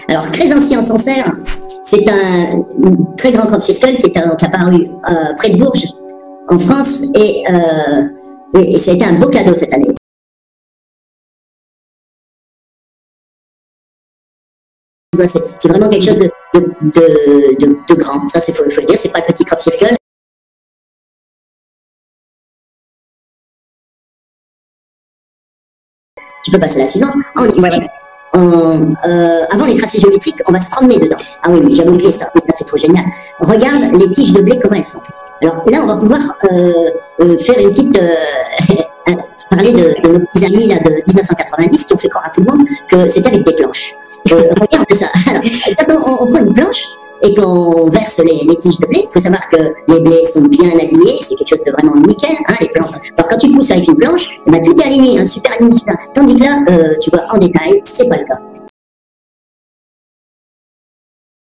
Alors, Crésancy en Sancerre, c'est un très grand crop circle qui est apparu près de Bourges, en France, et ça a été un beau cadeau cette année. C'est vraiment quelque chose de grand, ça il faut le dire, c'est pas le petit crop circle. Tu peux passer à la suivante. Avant les tracés géométriques, on va se promener dedans. Ah oui, j'avais oublié ça, mais ça c'est trop génial. Regarde les tiges de blé, comment elles sont. Alors là, on va pouvoir faire une petite... parler de nos petits amis là, de 1990 qui ont fait croire à tout le monde que c'était avec des planches. Regarde ça. Alors, on prend une planche et qu'on verse les tiges de blé. Il faut savoir que les blés sont bien alignés, c'est quelque chose de vraiment nickel, hein, les planches. Alors quand tu pousses avec une planche, eh ben, tout est aligné, hein, super aligné, super. Tandis que là, tu vois, en détail, c'est pas le cas.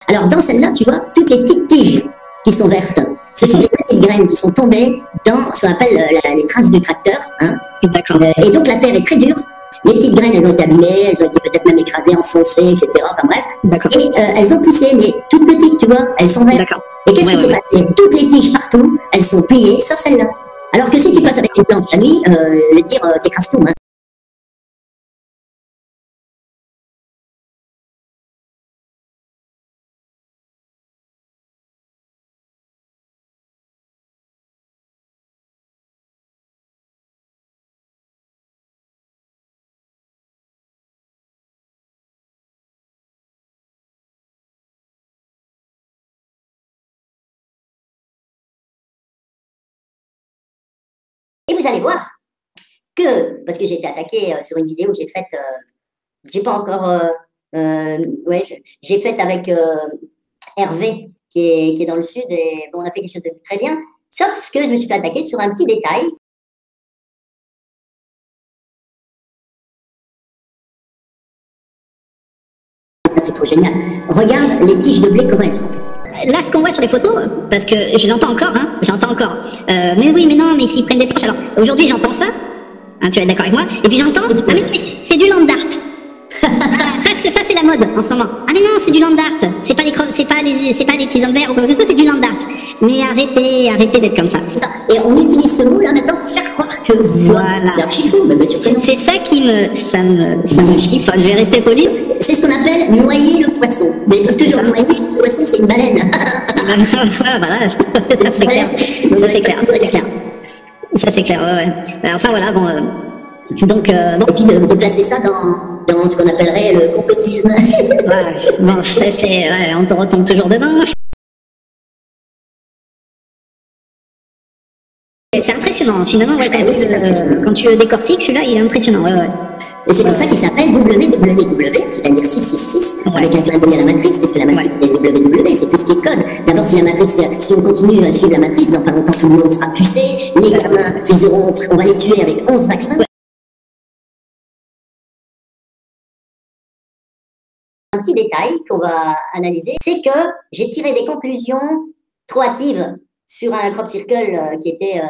Alors dans celle-là, tu vois, toutes les petites tiges qui sont vertes, ce sont des petites graines qui sont tombées dans ce qu'on appelle les traces du tracteur. Hein. D'accord. Et donc la terre est très dure. Les petites graines, elles ont été abîmées, elles ont été peut-être même écrasées, enfoncées, etc. Enfin bref. D'accord. Et elles ont poussé, mais toutes petites, tu vois, elles sont vertes. D'accord. Et qu'est-ce qui s'est passé? Toutes les tiges partout, elles sont pliées, sauf celle-là. Alors que si tu passes avec une planche la nuit, je vais te dire, t'écrases tout. Hein. Et vous allez voir que, parce que j'ai été attaqué sur une vidéo que j'ai faite, j'ai pas encore, j'ai faite avec Hervé qui est dans le sud et bon, on a fait quelque chose de très bien, sauf que je me suis fait attaquer sur un petit détail. C'est trop génial. Regarde les tiges de blé, comment elles sont. Là, ce qu'on voit sur les photos, parce que je l'entends encore, hein, j'entends encore. Mais oui, mais non, mais s'ils prennent des planches, alors aujourd'hui j'entends ça, hein, tu vas être d'accord avec moi, et puis j'entends, ah mais c'est du land art. Ça c'est la mode en ce moment. Ah mais non, c'est du land art. C'est pas les petits hommes verts ou quoi que ce soit, c'est du land art. Mais arrêtez d'être comme ça. Et on utilise ce mot là maintenant pour faire croire que voilà. C'est ça qui me chiffe. Je vais rester poli. C'est ce qu'on appelle noyer le poisson. Mais ils peuvent toujours noyer le poisson, c'est une baleine. Voilà, ça c'est clair. Ça c'est clair, ouais. Enfin voilà, bon. Donc, et puis de placer ça dans ce qu'on appellerait le complotisme. Bon, on te retombe toujours dedans. C'est impressionnant, finalement, ouais, quand tu le décortiques, celui-là, il est impressionnant, ouais. Et c'est pour ça qu'il s'appelle WWW, c'est-à-dire 666, avec un clin d'œil à la matrice, puisque la matrice est WW, c'est tout ce qui est code. D'abord, si on continue à suivre la matrice, dans pas longtemps, tout le monde sera pucé, les gamins, on va les tuer avec 11 vaccins. Un petit détail qu'on va analyser, c'est que j'ai tiré des conclusions trop hâtives sur un crop circle qui était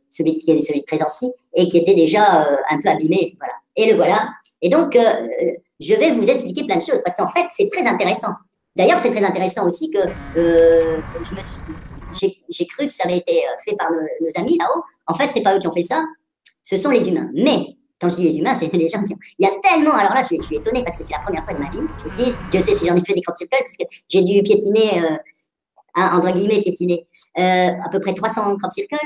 celui de Crésancy et qui était déjà un peu abîmé, voilà. Et le voilà. Et donc, je vais vous expliquer plein de choses parce qu'en fait, c'est très intéressant. D'ailleurs, c'est très intéressant aussi que j'ai cru que ça avait été fait par nos amis là-haut. En fait, c'est pas eux qui ont fait ça, ce sont les humains. Mais quand je dis les humains, c'est les gens qui... Il y a tellement... Alors là, je suis étonné parce que c'est la première fois de ma vie. Je vous dis, Dieu sait si j'en ai fait des crop circles parce que j'ai dû piétiner, entre guillemets, piétiner, à peu près 300 crop circles.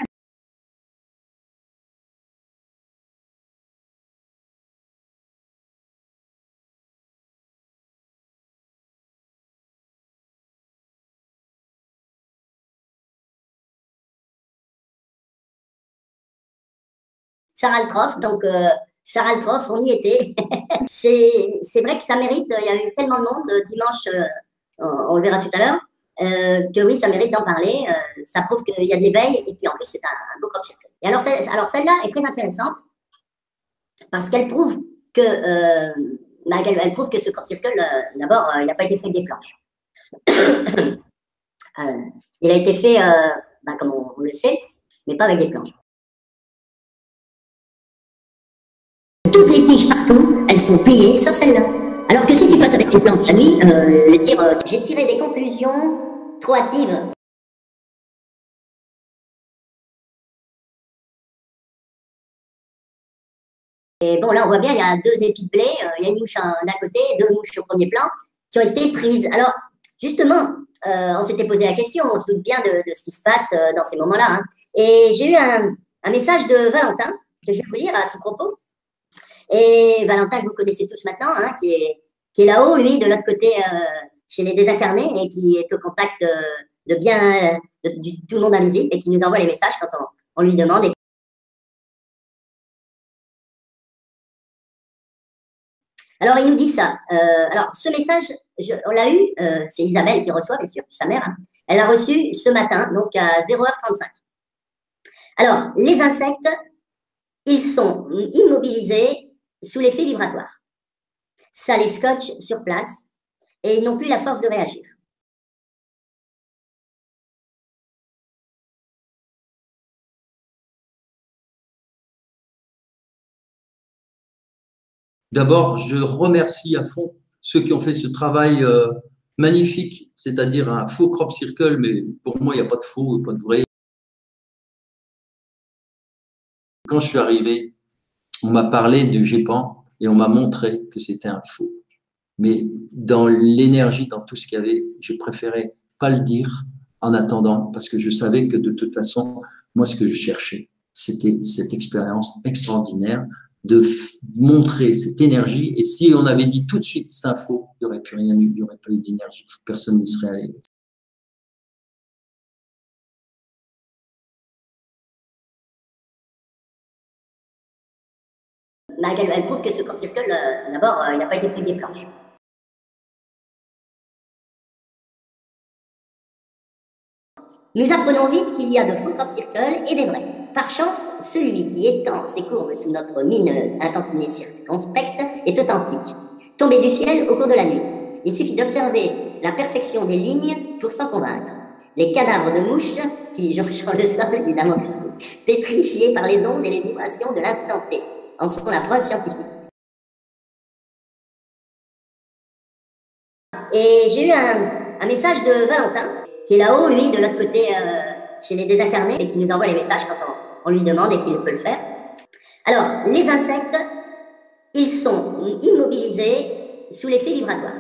Sarah Altroff, donc Sarah Altroff, on y était. C'est vrai que ça mérite, il y a eu tellement de monde dimanche, on le verra tout à l'heure, que oui, ça mérite d'en parler. Ça prouve qu'il y a de l'éveil et puis en plus, c'est un beau crop circle. Et alors celle-là est très intéressante parce qu'elle prouve que, elle prouve que ce crop circle, d'abord, il n'a pas été fait avec des planches. Il a été fait, comme on le sait, mais pas avec des planches. Toutes les tiges partout, elles sont pliées, sauf celle-là. Alors que si tu passes avec une plante la nuit, je vais te dire, j'ai tiré des conclusions trop hâtives. Et bon, là, on voit bien, il y a 2 épis de blé, il y a une mouche d'un côté, 2 mouches au premier plan, qui ont été prises. Alors, justement, on s'était posé la question, on se doute bien de ce qui se passe dans ces moments-là, hein. Et j'ai eu un message de Valentin, que je vais vous lire à ce propos. Et Valentin, que vous connaissez tous maintenant, hein, qui est là-haut, lui, de l'autre côté, chez les désincarnés, et qui est au contact de tout le monde invisible, et qui nous envoie les messages quand on lui demande. Alors, il nous dit ça. Alors, ce message, on l'a eu, c'est Isabelle qui reçoit, bien sûr, sa mère. Hein. Elle l'a reçu ce matin, donc à 0h35. Alors, les insectes, ils sont immobilisés sous l'effet vibratoire. Ça les scotche sur place et ils n'ont plus la force de réagir. D'abord, je remercie à fond ceux qui ont fait ce travail magnifique, c'est-à-dire un faux crop circle, mais pour moi, il n'y a pas de faux, pas de vrai. Quand je suis arrivé, on m'a parlé du GEPAN et on m'a montré que c'était un faux. Mais dans l'énergie, dans tout ce qu'il y avait, je préférais pas le dire en attendant, parce que je savais que de toute façon, moi, ce que je cherchais, c'était cette expérience extraordinaire de montrer cette énergie. Et si on avait dit tout de suite c'est un faux, il n'y aurait plus rien eu, il n'y aurait pas eu d'énergie, personne n'y serait allé. Elle prouve que ce crop circle, d'abord, il n'a pas été fait des planches. Nous apprenons vite qu'il y a de faux crop circles et des vrais. Par chance, celui qui étend ses courbes sous notre mine intentinée circonspecte est authentique, tombé du ciel au cours de la nuit. Il suffit d'observer la perfection des lignes pour s'en convaincre. Les cadavres de mouches, qui jonchent le sol, évidemment, pétrifiés par les ondes et les vibrations de l'instant T, en sont la preuve scientifique. Et j'ai eu un message de Valentin, qui est là-haut, lui, de l'autre côté, chez les désincarnés, et qui nous envoie les messages quand on lui demande et qu'il peut le faire. Alors, les insectes, ils sont immobilisés sous l'effet vibratoire.